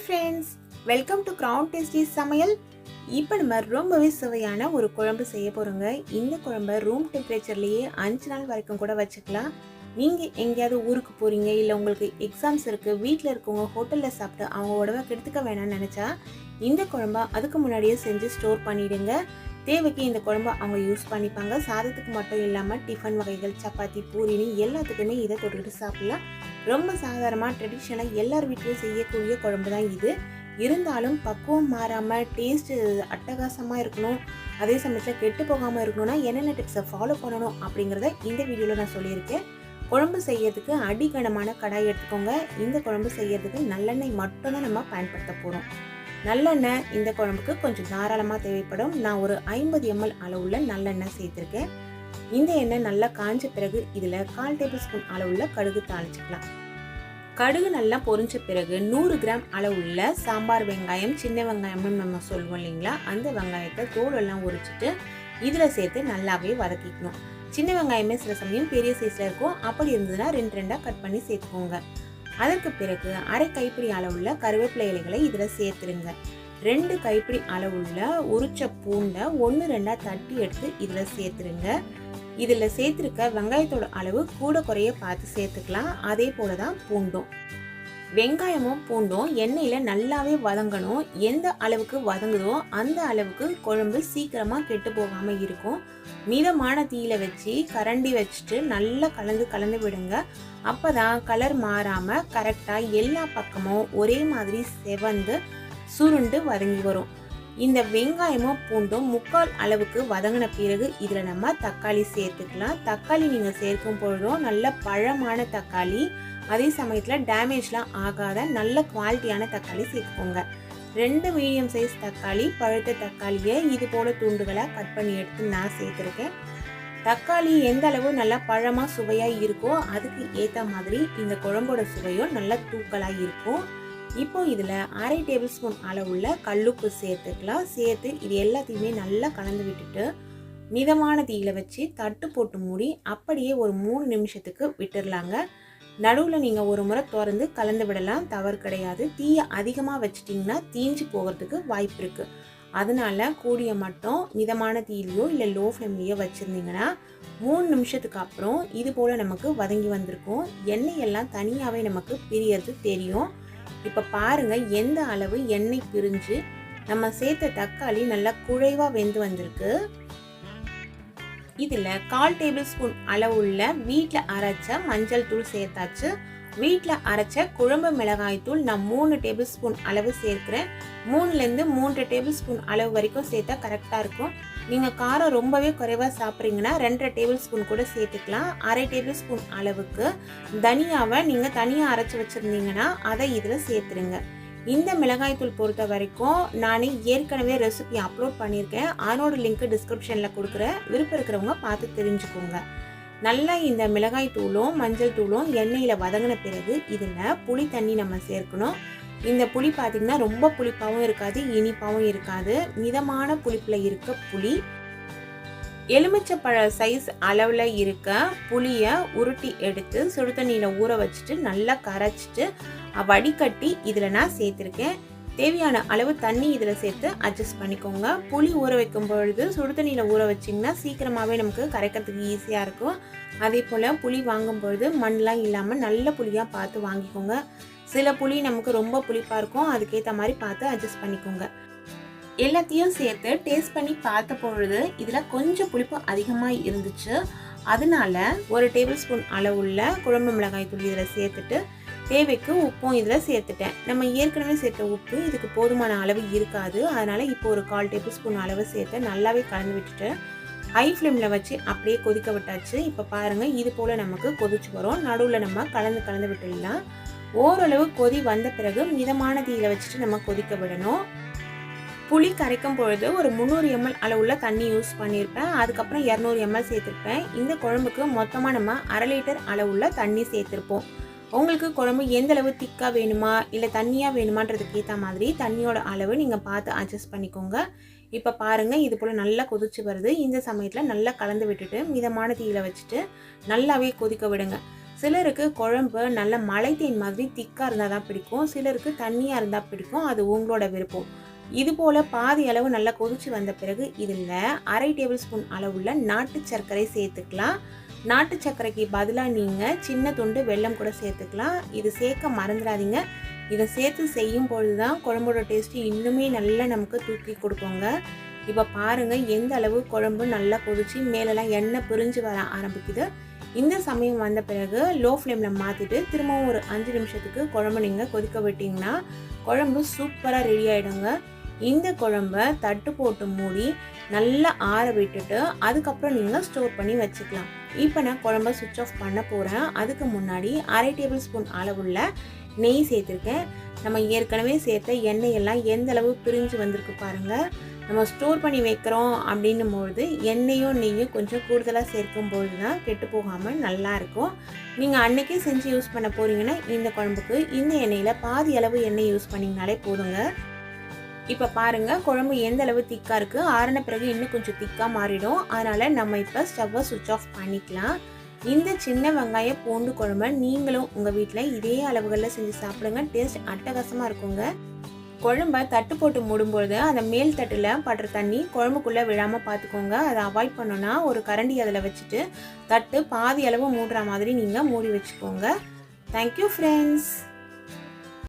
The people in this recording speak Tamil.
Friends, welcome to crown tasty சமையல். இப்போ நம்ம ரொம்பவே சுவையான ஒரு குழம்பு செய்ய போகிறோங்க. இந்த குழம்பை ரூம் டெம்பரேச்சர்லேயே 5 நாள் வரைக்கும் கூட வச்சுக்கலாம். நீங்கள் எங்கேயாவது ஊருக்கு போகிறீங்க, இல்லை உங்களுக்கு எக்ஸாம்ஸ் இருக்குது, வீட்டில் இருக்கவங்க ஹோட்டலில் சாப்பிட்டு அவங்க உடம்பை கெடுத்துக்க வேணாம்னு நினச்சா இந்த குழம்பை அதுக்கு முன்னாடியே செஞ்சு ஸ்டோர் பண்ணிவிடுங்க. தேவைக்கு இந்த குழம்பை அவங்க யூஸ் பண்ணிப்பாங்க. சாதத்துக்கு மட்டும் இல்லாமல் டிஃபன் வகைகள், சப்பாத்தி, பூரின்னு எல்லாத்துக்குமே இதை தொட்டுக்கிட்டு சாப்பிட்லாம். ரொம்ப சாதாரணமாக ட்ரெடிஷ்னலாக எல்லார் வீட்லேயும் செய்யக்கூடிய குழம்பு தான் இது. இருந்தாலும் பக்குவம் மாறாமல் டேஸ்ட்டு அட்டகாசமாக இருக்கணும், அதே சமயத்தில் கெட்டு போகாமல் இருக்கணும்னா என்னென்ன டிப்ஸை ஃபாலோ பண்ணணும் அப்படிங்கிறத இந்த வீடியோவில் நான் சொல்லியிருக்கேன். குழம்பு செய்யறதுக்கு அடிகனமான கடாய் எடுத்துக்கோங்க. இந்த குழம்பு செய்யறதுக்கு நல்லெண்ணெய் மட்டும்தான் நம்ம பயன்படுத்த போகிறோம். நல்லெண்ணெய் இந்த குழம்புக்கு கொஞ்சம் தாராளமாக தேவைப்படும். நான் ஒரு 50 ml அளவுள்ள நல்லெண்ணெய் சேர்த்துருக்கேன். இந்த எண்ணெய் நல்லா காஞ்ச பிறகு இதில் 1/4 டேபிள் ஸ்பூன் அளவுள்ள கடுகு தாளிச்சிக்கலாம். கடுகு நல்லா பொரிஞ்ச பிறகு 100 கிராம் அளவுள்ள சாம்பார் வெங்காயம், சின்ன வெங்காயம்னு நம்ம சொல்லுவோம் இல்லைங்களா, அந்த வெங்காயத்தை தோலெல்லாம் உரிச்சிட்டு இதில் சேர்த்து நல்லாவே வதக்கிக்கணும். சின்ன வெங்காயமே சில சமயம் பெரிய சைஸில் இருக்கும், அப்படி இருந்ததுன்னா 2 கட் பண்ணி சேர்த்துக்கோங்க. அதற்கு பிறகு அரை கைப்பிடி அளவுள்ள கருவேப்பிலை இலைகளை இதில் சேர்த்துருங்க. 2 கைப்பிடி அளவுள்ள உரிச்ச பூண்டை 1-2 தட்டி எடுத்து இதில் சேர்த்துருங்க. இதில் சேர்த்துருக்க வெங்காயத்தோட அளவு கூட குறைய பார்த்து சேர்த்துக்கலாம். அதே போல தான் பூண்டும். வெங்காயமும் பூண்டும் எண்ணெயில் நல்லாவே வதங்கணும். எந்த அளவுக்கு வதங்குதோ அந்த அளவுக்கு குழம்பு சீக்கிரமாக கெட்டு போகாமல் இருக்கும். மிதமான தீயில வச்சு கரண்டி வச்சுட்டு நல்லா கலந்து விடுங்க. அப்போ தான் கலர் மாறாமல் கரெக்டாக எல்லா பக்கமும் ஒரே மாதிரி செவந்து சுருண்டு வதங்கி வரும். இந்த வெங்காயமும் பூண்டும் 1/4 அளவுக்கு வதங்கின பிறகு இதில் நம்ம தக்காளி சேர்த்துக்கலாம். தக்காளி நீங்கள் சேர்க்கும் பொழுதும் நல்ல பழமான தக்காளி, அதே சமயத்தில் டேமேஜ்லாம் ஆகாத நல்ல குவாலிட்டியான தக்காளி சேர்த்துக்கோங்க. 2 மீடியம் சைஸ் தக்காளி, பழுத்த தக்காளியை இது போல துண்டுகளாக கட் பண்ணி எடுத்து நான் சேர்த்துருக்கேன். தக்காளி எந்த அளவு நல்லா பழமாக சுவையாக இருக்கோ அதுக்கு ஏற்ற மாதிரி இந்த குழம்போட சுவையும் நல்லா தூக்கலாக இருக்கும். இப்போ இதில் அரை டேபிள் ஸ்பூன் அளவுள்ள கல்லுப்பு சேர்த்துக்கலாம். சேர்த்து இது எல்லாத்தையுமே நல்லா கலந்து விட்டுட்டு மிதமான தீயில வச்சு தட்டு போட்டு மூடி அப்படியே ஒரு 3 நிமிஷத்துக்கு விட்டுடலாங்க. நடுவில் நீங்கள் ஒரு முறை திறந்து கலந்து விடலாம், தவறு கிடையாது. தீயை அதிகமாக வச்சிட்டிங்கன்னா தீஞ்சு போகிறதுக்கு வாய்ப்பு இருக்குது. அதனால கூடிய மட்டும் மிதமான தீயிலையோ இல்லை லோ ஃப்ளேம்லேயோ வச்சுருந்தீங்கன்னா 3 நிமிஷத்துக்கு அப்புறம் இது போல் நமக்கு வதங்கி வந்திருக்கும். எண்ணெய் எல்லாம் தனியாகவே நமக்கு பிரியறது தெரியும். இப்போ பாருங்கள் எந்த அளவு எண்ணெய் பிரிஞ்சு நம்ம சேர்த்த தக்காளி நல்லா குழைவாக வெந்து வந்திருக்கு. இதில் 1/4 டேபிள் ஸ்பூன் அளவுள்ள வீட்டில் அரைச்ச மஞ்சள் தூள் சேர்த்தாச்சு. வீட்டில் அரைச்ச குழம்பு மிளகாய் தூள் நான் 3 டேபிள் ஸ்பூன் அளவு சேர்க்கிறேன். 3 டேபிள் ஸ்பூன் அளவு வரைக்கும் சேர்த்தா கரெக்டாக இருக்கும். நீங்கள் காரம் ரொம்பவே குறைவாக சாப்பிட்றீங்கன்னா 2 டேபிள் ஸ்பூன் கூட சேர்த்துக்கலாம். அரை டேபிள் ஸ்பூன் அளவுக்கு தனியாவை நீங்கள் தனியாக அரைச்சி வச்சுருந்தீங்கன்னா அதை இதில் சேர்த்துருங்க. இந்த மிளகாய் தூள் பொறுத்த வரைக்கும் நான் ஏற்கனவே ரெசிபி அப்லோட் பண்ணியிருக்கேன். அதனோட லிங்க் டிஸ்கிரிப்ஷனில் கொடுக்குறேன். விருப்பம் இருக்கிறவங்க பார்த்து தெரிஞ்சுக்கோங்க. நல்லா இந்த மிளகாய் தூளும் மஞ்சள் தூளும் எண்ணெயில் வதங்கின பிறகு இதில் புளி தண்ணி நம்ம சேர்க்கணும். இந்த புளி பார்த்திங்கன்னா ரொம்ப புளிப்பாகவும் இருக்காது, இனிப்பாகவும் இருக்காது. மிதமான புளிப்பில் இருக்க புளி. எலுமிச்சப்பழ சைஸ் அளவில் இருக்க புளியை உருட்டி எடுத்து சுடு தண்ணியில் ஊற வச்சுட்டு நல்லா கரைச்சிட்டு வடிகட்டி இதில் நான் சேர்த்துருக்கேன். தேவையான அளவு தண்ணி இதில் சேர்த்து அட்ஜஸ்ட் பண்ணிக்கோங்க. புளி ஊற வைக்கும் பொழுது சுடு தண்ணியில் ஊற வச்சிங்கன்னா சீக்கிரமாகவே நமக்கு கரைக்கிறதுக்கு ஈஸியாக இருக்கும். அதே போல் புளி வாங்கும் பொழுது மண்ணெலாம் இல்லாமல் நல்ல புளியாக பார்த்து வாங்கிக்கோங்க. சில புளி நமக்கு ரொம்ப புளிப்பாக இருக்கும், அதுக்கேற்ற மாதிரி பார்த்து அட்ஜஸ்ட் பண்ணிக்கோங்க. எல்லாத்தையும் சேர்த்து டேஸ்ட் பண்ணி பார்த்த பொழுது இதில் கொஞ்சம் புளிப்பு அதிகமாக இருந்துச்சு. அதனால 1 டேபிள் ஸ்பூன் அளவுள்ள குழம்பு மிளகாய் தூள் இதில் சேர்த்துட்டு தேவைக்கு உப்பும் இதில் சேர்த்துட்டேன். நம்ம ஏற்கனவே சேர்த்த உப்பு இதுக்கு போதுமான அளவு இருக்காது. அதனால் இப்போ ஒரு 1/4 டேபிள் ஸ்பூன் அளவு சேர்த்து நல்லாவே கலந்து விட்டுட்டு ஹை ஃப்ளேமில் வச்சு அப்படியே கொதிக்க விட்டாச்சு. இப்போ பாருங்கள் இது போல் நமக்கு கொதிச்சு வரும். நடுவில் நம்ம கலந்து விட்டுடலாம். ஓரளவு கொதி வந்த பிறகு மிதமான தீயில வச்சுட்டு நம்ம கொதிக்க விடணும். புளி கரைக்கும் பொழுது ஒரு 300 ml அளவுள்ள தண்ணி யூஸ் பண்ணியிருப்பேன். அதுக்கப்புறம் 200 ml சேர்த்துருப்பேன். இந்த குழம்புக்கு மொத்தமாக நம்ம 1/2 லிட்டர் அளவுள்ள தண்ணி சேர்த்துருப்போம். உங்களுக்கு குழம்பு எந்த அளவு திக்காக வேணுமா இல்லை தண்ணியாக வேணுமான்றதுக்கு ஏற்ற மாதிரி தண்ணியோட அளவு நீங்கள் பார்த்து அட்ஜஸ்ட் பண்ணிக்கோங்க. இப்போ பாருங்கள் இது போல் நல்லா கொதிச்சு வருது. இந்த சமயத்தில் நல்லா கலந்து விட்டுட்டு மிதமான தீயில வச்சுட்டு நல்லாவே கொதிக்க விடுங்க. சிலருக்கு குழம்பு நல்ல மலை தேன் மாதிரி திக்காக இருந்தால் தான் பிடிக்கும், சிலருக்கு தண்ணியாக இருந்தால் பிடிக்கும். அது உங்களோட விருப்பம். இது போல் பாதி அளவு நல்லா கொதிச்சு வந்த பிறகு இதில் அரை டேபிள் ஸ்பூன் அளவுள்ள நாட்டு சர்க்கரை சேர்த்துக்கலாம். நாட்டு சர்க்கரைக்கு பதிலாக நீங்கள் சின்ன துண்டு வெல்லம் கூட சேர்த்துக்கலாம். இது சேர்க்க மறந்துடாதீங்க. இதை சேர்த்து செய்யும் பொழுது தான் குழம்போட டேஸ்ட்டு இன்னுமே நல்லா நமக்கு தூக்கி கொடுக்குங்க. இப்போ பாருங்கள் எந்த அளவு குழம்பு நல்லா கொதிச்சு மேலெல்லாம் எண்ணெய் பிரிஞ்சு வர ஆரம்பிக்குது. இந்த சமயம் வந்த பிறகு லோ ஃப்ளேமில் மாற்றிட்டு திரும்பவும் ஒரு 5 நிமிஷத்துக்கு குழம்பு நீங்கள் கொதிக்க விட்டிங்கன்னா குழம்பு சூப்பராக ரெடி ஆகிடுங்க. இந்த குழம்ப தட்டு போட்டு மூடி நல்லா ஆற விட்டுட்டு அதுக்கப்புறம் நீங்கள் ஸ்டோர் பண்ணி வச்சுக்கலாம். இப்போ நான் குழம்ப சுவிட்ச் ஆஃப் பண்ண போகிறேன். அதுக்கு முன்னாடி அரை டேபிள் ஸ்பூன் அளவுள்ள நெய் சேர்த்துருக்கேன். நம்ம ஏற்கனவே சேர்த்த எண்ணெயெல்லாம் எந்த அளவு பிரிஞ்சு வந்திருக்கு பாருங்கள். நம்ம ஸ்டோர் பண்ணி வைக்கிறோம் அப்படின்னும் பொழுது எண்ணெயும் நெய்யும் கொஞ்சம் கூடுதலாக சேர்க்கும் பொழுது தான் கெட்டு போகாமல் நல்லாயிருக்கும். நீங்கள் அன்றைக்கே செஞ்சு யூஸ் பண்ண போகிறீங்கன்னா இந்த குழம்புக்கு இந்த எண்ணெயில் பாதி அளவு எண்ணெய் யூஸ் பண்ணிங்கனாலே போதுங்க. இப்போ பாருங்கள் குழம்பு எந்த அளவு திக்காக இருக்குது. ஆறின பிறகு இன்னும் கொஞ்சம் திக்காக மாறிடும். அதனால் நம்ம இப்போ ஸ்டவ்வை சுவிட்ச் ஆஃப் பண்ணிக்கலாம். இந்த சின்ன வெங்காய பூண்டு குழம்பை நீங்களும் உங்கள் வீட்டில் இதே அளவுகளில் செஞ்சு சாப்பிடுங்க. டேஸ்ட் அட்டகாசமாக இருக்குங்க. குழம்பை தட்டு போட்டு மூடும்பொழுது அந்த மேல் தட்டில் படுற தண்ணி குழம்புக்குள்ளே விழாமல் பார்த்துக்கோங்க. அதை அவாய்ட் பண்ணோன்னா ஒரு கரண்டி அதில் வச்சுட்டு தட்டு பாதி அளவு மூடுற மாதிரி நீங்கள் மூடி வச்சுக்கோங்க. Thank you friends.